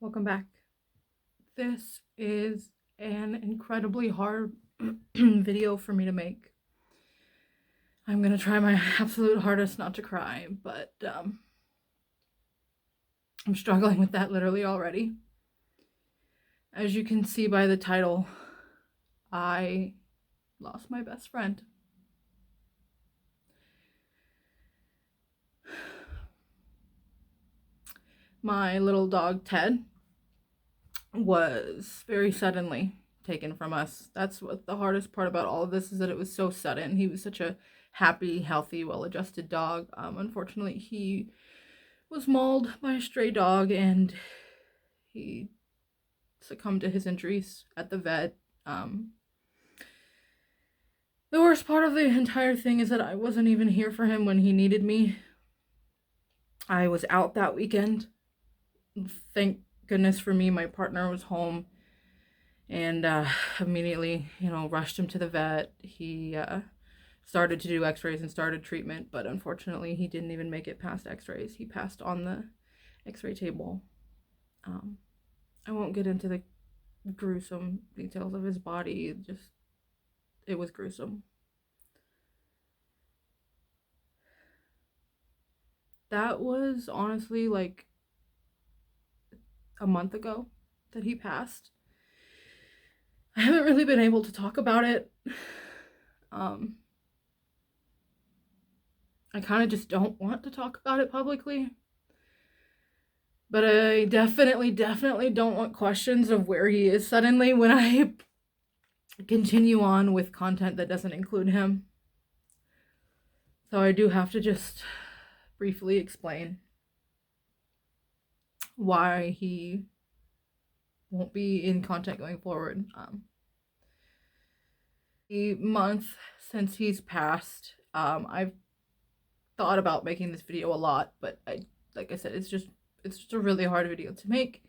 Welcome back. This is an incredibly hard video for me to make. I'm gonna try my absolute hardest not to cry, but I'm struggling with that literally already. As you can see by the title, I lost my best friend. My little dog Ted was very suddenly taken from us. That's what the hardest part about all of this is, that it was so sudden. He was such a happy, healthy, well-adjusted dog. Unfortunately, he was mauled by a stray dog and he succumbed to his injuries at the vet. The worst part of the entire thing is that I wasn't even here for him when he needed me. I was out that weekend. Thank goodness for me, my partner was home and immediately, rushed him to the vet. He started to do x-rays and started treatment, but unfortunately he didn't even make it past x-rays. He passed on the x-ray table. I won't get into the gruesome details of his body. It was gruesome. That was honestly like a month ago that he passed. I haven't really been able to talk about it. I kind of just don't want to talk about it publicly. But I definitely don't want questions of where he is suddenly when I continue on with content that doesn't include him. So I do have to just briefly explain why he won't be in content going forward. The month since he's passed, I've thought about making this video a lot, but like I said, it's just a really hard video to make.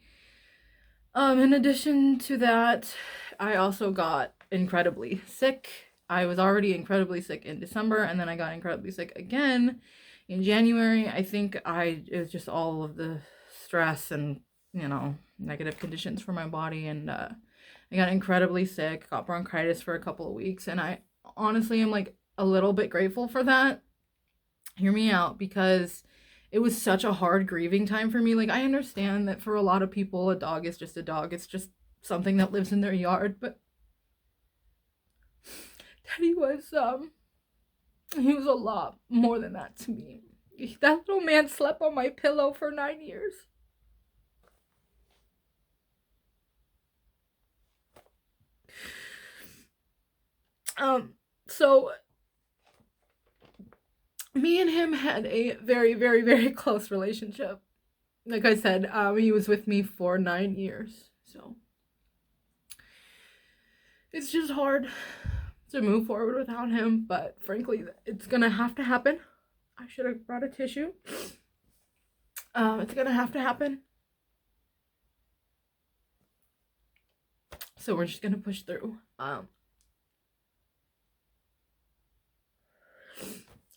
In addition to that, I also got incredibly sick. I was already incredibly sick in December, and then I got incredibly sick again in January. I think it was just all of the stress and, negative conditions for my body, and I got incredibly sick, got bronchitis for a couple of weeks, and I honestly am like a little bit grateful for that. Hear me out, because it was such a hard grieving time for me. Like, I understand that for a lot of people, a dog is just a dog. It's just something that lives in their yard, but Teddie was, he was a lot more than that to me. That little man slept on my pillow for 9 years. So me and him had a very, very, very close relationship. Like I said, he was with me for 9 years. So it's just hard to move forward without him, but frankly, it's gonna have to happen. I should have brought a tissue. It's gonna have to happen. So we're just gonna push through.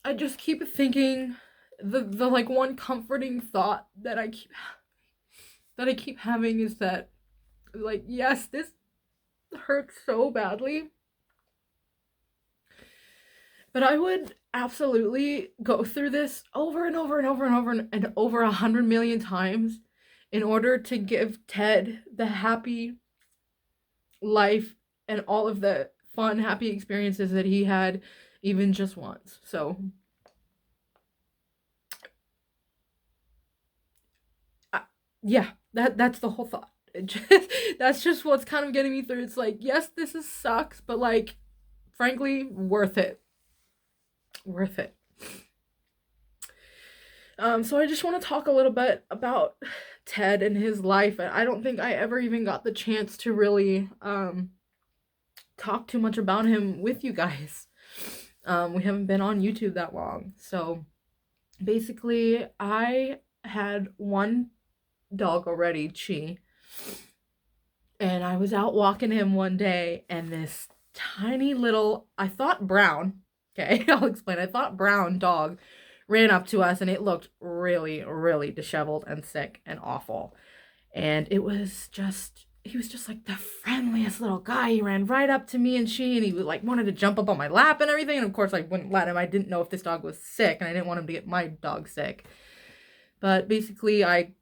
I just keep thinking the like one comforting thought that I keep having is that, like, yes, this hurts so badly, but I would absolutely go through this over and over and over and over and over 100 million times in order to give Ted the happy life and all of the fun, happy experiences that he had even just once. So yeah, that's the whole thought. That's just what's kind of getting me through. It's like, yes, this sucks, but like, frankly, worth it. Worth it. So I just want to talk a little bit about Ted and his life. And I don't think I ever even got the chance to really talk too much about him with you guys. We haven't been on YouTube that long. So basically, I had one dog already, Chi, and I was out walking him one day, and this tiny little, I thought brown, okay, I'll explain, I thought brown dog ran up to us, and it looked really, really disheveled and sick and awful. And it was just, he was just like the friendliest little guy. He ran right up to me and he was like wanted to jump up on my lap and everything. And of course I wouldn't let him. I didn't know if this dog was sick and I didn't want him to get my dog sick. But basically I,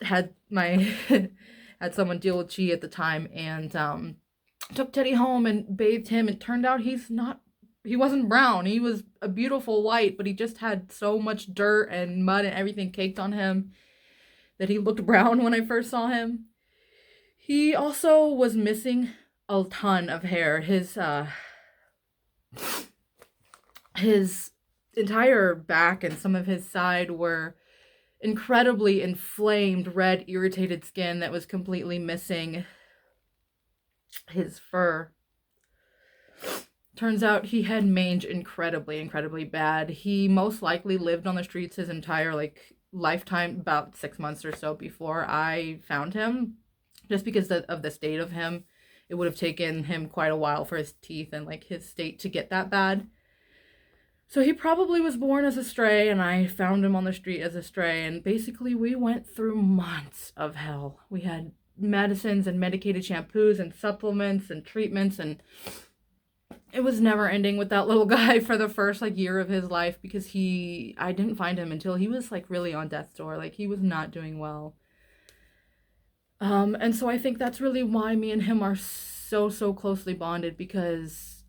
had my, had someone deal with Chi at the time and took Teddie home and bathed him. And turned out he wasn't brown. He was a beautiful white, but he just had so much dirt and mud and everything caked on him that he looked brown when I first saw him. He also was missing a ton of hair. His entire back and some of his side were incredibly inflamed, red, irritated skin that was completely missing his fur. Turns out he had mange incredibly, incredibly bad. He most likely lived on the streets his entire lifetime, about 6 months or so before I found him. Just because of the state of him, it would have taken him quite a while for his teeth and his state to get that bad. So he probably was born as a stray, and I found him on the street as a stray. And basically we went through months of hell. We had medicines and medicated shampoos and supplements and treatments, and it was never ending with that little guy for the first year of his life, because I didn't find him until he was really on death's door. He was not doing well. And so I think that's really why me and him are so closely bonded, because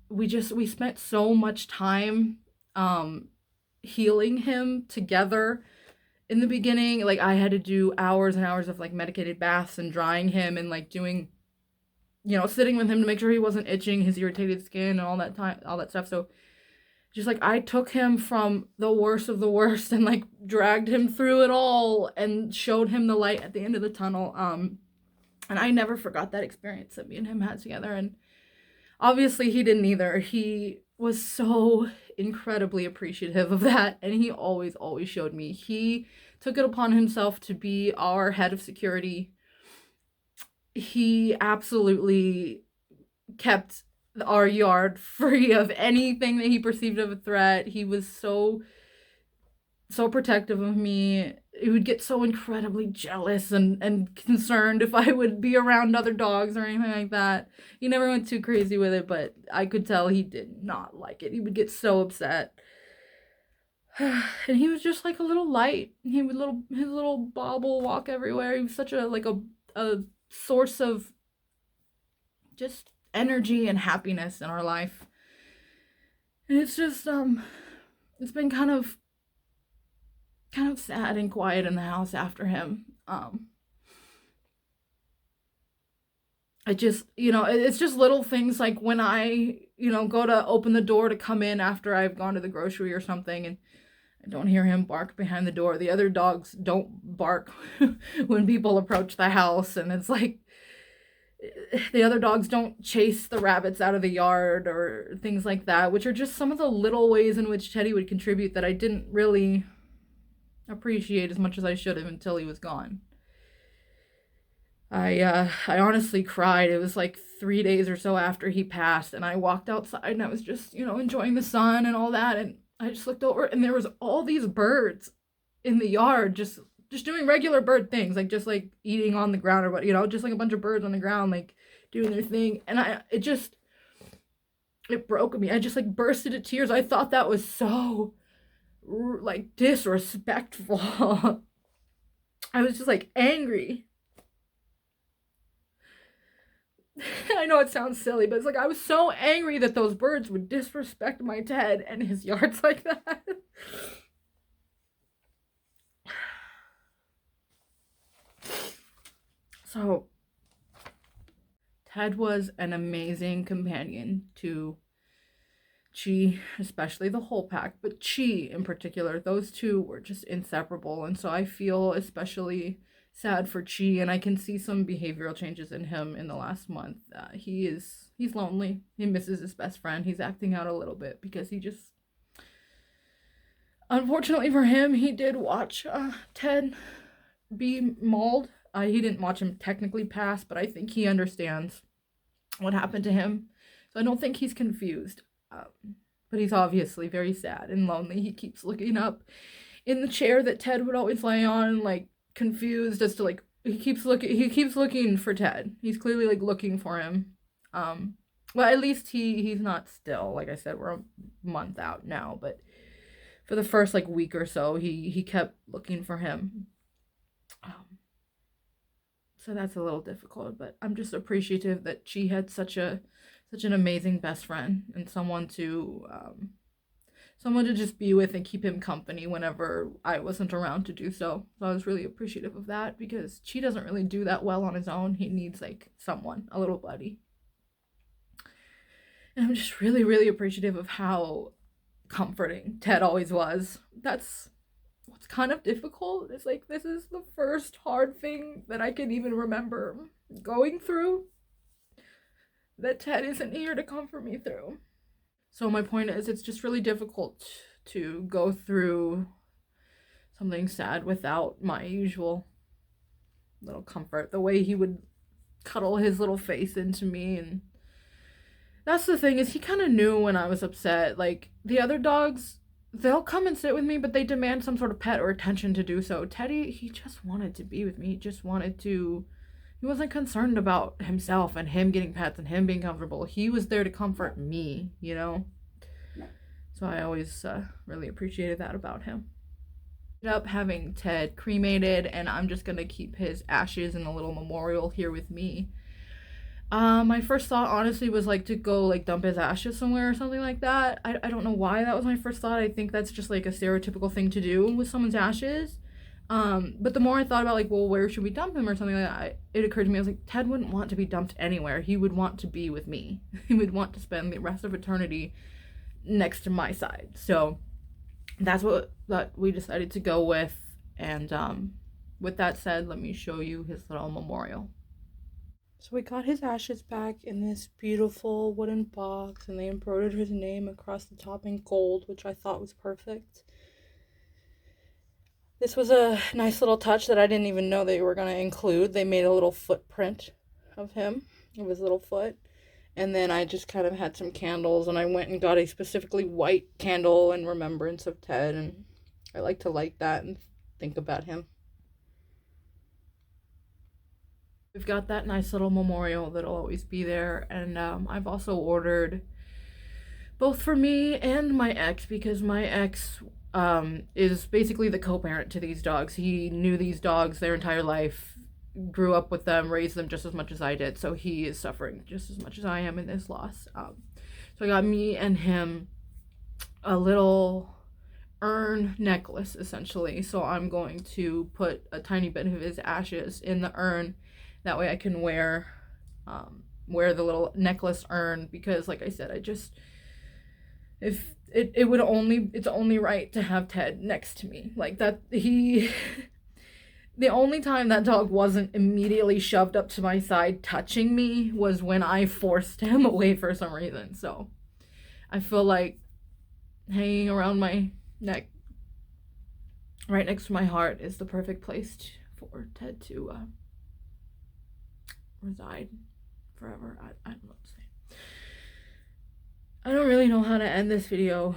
we spent so much time healing him together. In the beginning, I had to do hours and hours of medicated baths and drying him and doing, sitting with him to make sure he wasn't itching his irritated skin and all that stuff. So just I took him from the worst of the worst and dragged him through it all and showed him the light at the end of the tunnel. And I never forgot that experience that me and him had together. And obviously he didn't either. He was so incredibly appreciative of that. And he always showed me. He took it upon himself to be our head of security. He absolutely kept our yard free of anything that he perceived of a threat. He was so protective of me. He would get so incredibly jealous and concerned if I would be around other dogs or anything like that. He never went too crazy with it, but I could tell he did not like it. He would get so upset. And he was just a little light. His little bobble walk everywhere. He was such a source of just energy and happiness in our life. And it's just it's been kind of sad and quiet in the house after him. It just, it's just little things when I, go to open the door to come in after I've gone to the grocery or something, and I don't hear him bark behind the door. The other dogs don't bark when people approach the house, and it's the other dogs don't chase the rabbits out of the yard or things like that, which are just some of the little ways in which Teddie would contribute that I didn't really appreciate as much as I should have until he was gone. I honestly cried. It was 3 days or so after he passed, and I walked outside and I was just, enjoying the sun and all that, and I just looked over and there was all these birds in the yard just doing regular bird things, just eating on the ground or what, just a bunch of birds on the ground doing their thing. And it broke me. I just burst into tears. I thought that was so disrespectful. I was just angry. I know it sounds silly, but it's I was so angry that those birds would disrespect my Ted and his yards like that. So Ted was an amazing companion to Chi, especially the whole pack, but Chi in particular. Those two were just inseparable, and so I feel especially sad for Chi, and I can see some behavioral changes in him in the last month. He's lonely. He misses his best friend. He's acting out a little bit because he just, unfortunately for him, he did watch Ted be mauled. He didn't watch him technically pass, but I think he understands what happened to him. So I don't think he's confused. But he's obviously very sad and lonely. He keeps looking up in the chair that Ted would always lay on, confused as to he keeps looking for Ted. He's clearly like looking for him. Well, at least he's not still. Like I said, we're a month out now, but for the first like week or so, he kept looking for him. Um, so that's a little difficult, but I'm just appreciative that she had such an amazing best friend and someone to just be with and keep him company whenever I wasn't around to do so. So I was really appreciative of that because she doesn't really do that well on his own. He needs like someone, a little buddy. And I'm just really, really appreciative of how comforting Ted always was. That's what's kind of difficult. It's like this is the first hard thing that I can even remember going through that Ted isn't here to comfort me through. So my point is it's just really difficult to go through something sad without my usual little comfort. The way he would cuddle his little face into me, and that's the thing, is he kind of knew when I was upset. Like the other dogs, they'll come and sit with me, but they demand some sort of pet or attention to do so. Teddie, he just wanted to be with me. He wasn't concerned about himself and him getting pets and him being comfortable. He was there to comfort me, you know? So I always really appreciated that about him. Ended up having Ted cremated, and I'm just gonna keep his ashes in a little memorial here with me. My first thought honestly was like to go like dump his ashes somewhere or something like that. I don't know why that was my first thought. I think that's just like a stereotypical thing to do with someone's ashes. But the more I thought about like, well, where should we dump him or something like that, it occurred to me, I was like, Ted wouldn't want to be dumped anywhere. He would want to be with me. He would want to spend the rest of eternity next to my side. So that's what that we decided to go with. And with that said, let me show you his little memorial. So we got his ashes back in this beautiful wooden box, and they embroidered his name across the top in gold, which I thought was perfect. This was a nice little touch that I didn't even know they were going to include. They made a little footprint of him, of his little foot. And then I just kind of had some candles, and I went and got a specifically white candle in remembrance of Ted, and I like to light that and think about him. We've got that nice little memorial that'll always be there, and I've also ordered both for me and my ex, because my ex is basically the co-parent to these dogs. He knew these dogs their entire life, grew up with them, raised them just as much as I did, so he is suffering just as much as I am in this loss. So I got me and him a little urn necklace, essentially. So I'm going to put a tiny bit of his ashes in the urn. That way I can wear the little necklace urn, because like I said, if it's only right to have Ted next to me. Like that, the only time that dog wasn't immediately shoved up to my side touching me was when I forced him away for some reason. So I feel like hanging around my neck right next to my heart is the perfect place for Ted to reside forever. I don't know what to say. I don't really know how to end this video.